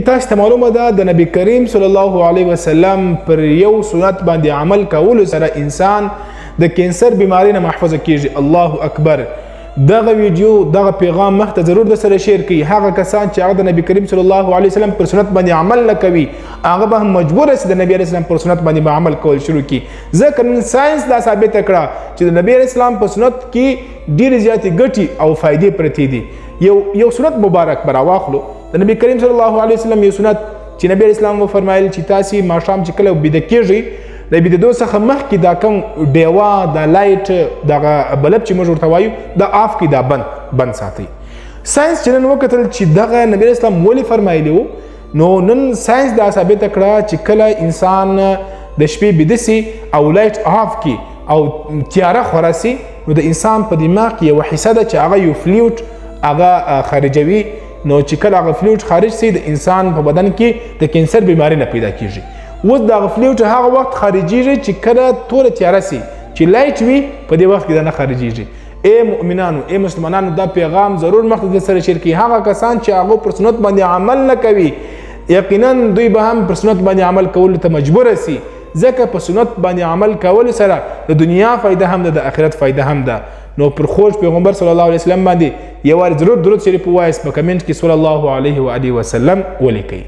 تاسو ته معلومه ده د نبی کریم صلی الله علیه وسلم پر یو سنت باندې عمل کول سره انسان د کینسر بیماری نه محفوظ کیږي. الله اکبر. دغه ویډیو دغه پیغام مخ ته ضرور د سره شیر کړئ. هغه کسان چې هغه د نبی کریم صلی الله علیه وسلم پر سنت باندې عمل نه کوي هغه به مجبور سي د نبی علیه السلام پر سنت باندې عمل کول شروع کړي. ځکه نن ساينس دا ثابت کړه چې د نبی علیه السلام په سنت کې ډېرې زیاتې ګټې او فائدې پرتې دي. یو سنت مبارک به راواخلو. د نبی کریم صلی الله علیه وسلم یو سنت چې نبی اسلام وفرمایل چې تاسو ماښام چې کله بیده کیږئ د بیدېدو څخه مخکې دا کوم ډیوا دا لایټ دغه بلب چې موږ ورته وایو دا آف کړئ، دا بند ساتئ. ساينس چې نن وکتل چې دغه نبی اسلام ولې فرمایلی وو، نو نن ساينس دا ثابته کړه چې کله انسان د شپې بیده سي او لایټ آف کړي او تیاره خوره سي نو د انسان په دماغ کې یوه حصه ده چې هغه یو فلویډ هغه خارجوي. نو چې کله هغه فلویډ خارج سي د انسان په بدن کې د کینسر بیماری نه پیدا کیږي. اوس دغه فلویډ هغه وخت خارجیږي چې کله توره تیاره سي چې لایټ وي په دې وخت کې دا نه خارجیږي. ای مؤمنانو ای مسلمانانو دا پیغام ضرور مخ ته سره شیر کړئ. هغه کسان چې هغه پر سنت باندې عمل نه کوي یقینا دوی به هم پر سنت باندې عمل کولو ته مجبور سي، ځکه په سنت باندې عمل کول سره د دنیا فایده هم ده د آخرت فایده هم ده. نو پر خوږ پیغمبر صلی الله علیه وسلم باندې یو وار ضرور درود شریف ووایاست په کمنټ کې صلی الله علیه و آله وسلم ولیکئ.